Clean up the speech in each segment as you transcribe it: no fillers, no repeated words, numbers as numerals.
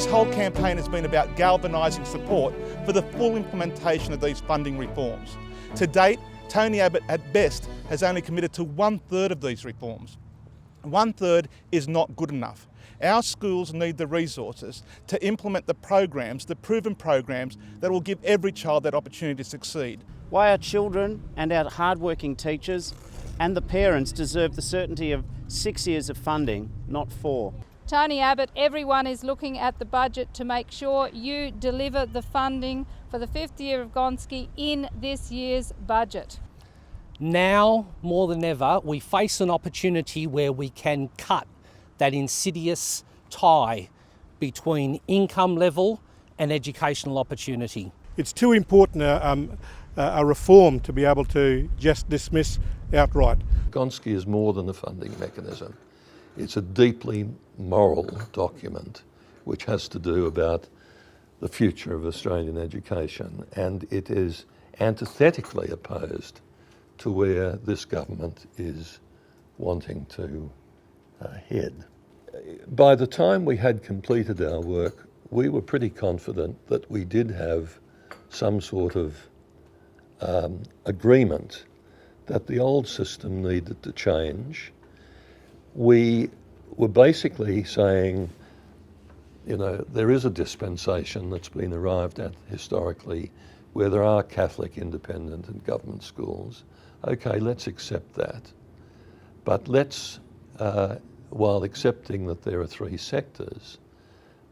This whole campaign has been about galvanising support for the full implementation of these funding reforms. To date, Tony Abbott at best has only committed to 1/3 of these reforms. 1/3 is not good enough. Our schools need the resources to implement the programs, the proven programs that will give every child that opportunity to succeed. Why our children and our hard-working teachers and the parents deserve the certainty of 6 years of funding, not 4. Tony Abbott, everyone is looking at the budget to make sure you deliver the funding for the 5th year of Gonski in this year's budget. Now, more than ever, we face an opportunity where we can cut that insidious tie between income level and educational opportunity. It's too important a reform to be able to just dismiss outright. Gonski is more than a funding mechanism. It's a deeply moral document which has to do about the future of Australian education, and it is antithetically opposed to where this government is wanting to head. By the time we had completed our work, we were pretty confident that we did have some sort of agreement that the old system needed to change. We were basically saying, you know, there is a dispensation that's been arrived at historically where there are Catholic, independent and government schools. Okay, let's accept that. But let's, while accepting that there are 3 sectors,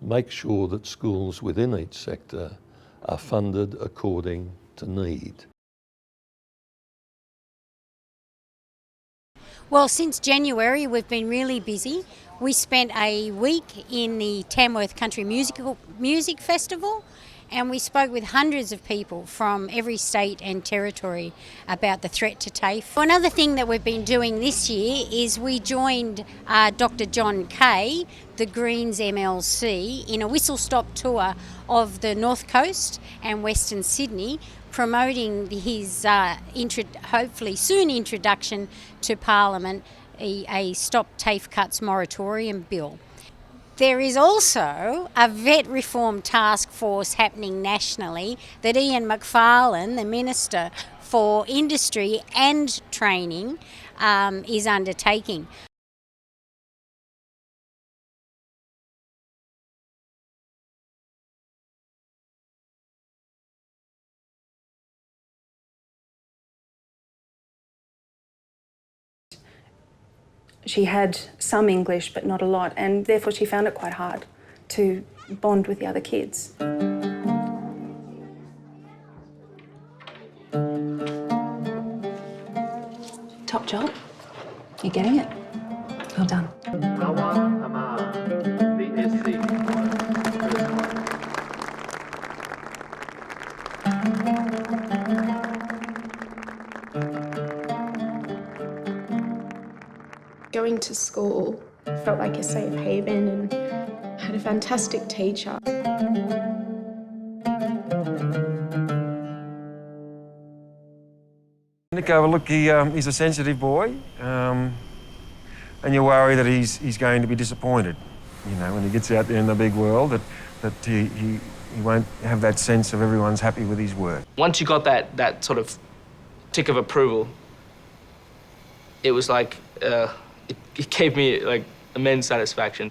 make sure that schools within each sector are funded according to need. Well, since January we've been really busy. We spent a week in the Tamworth Country Music Festival, and we spoke with hundreds of people from every state and territory about the threat to TAFE. Another thing that we've been doing this year is we joined Dr. John Kay, the Greens MLC, in a whistle-stop tour of the North Coast and Western Sydney, promoting his hopefully soon introduction to Parliament, a Stop TAFE Cuts moratorium bill. There is also a vet reform task force happening nationally that Ian Macfarlane, the Minister for Industry and Training, is undertaking. She had some English, but not a lot, and therefore she found it quite hard to bond with the other kids. Top job. You're getting it. Well done. Going to school felt like a safe haven and had a fantastic teacher. Nico, look, he's a sensitive boy, and you worry that he's going to be disappointed, you know, when he gets out there in the big world, that he won't have that sense of everyone's happy with his work. Once you got that sort of tick of approval, it was like, it gave me like immense satisfaction.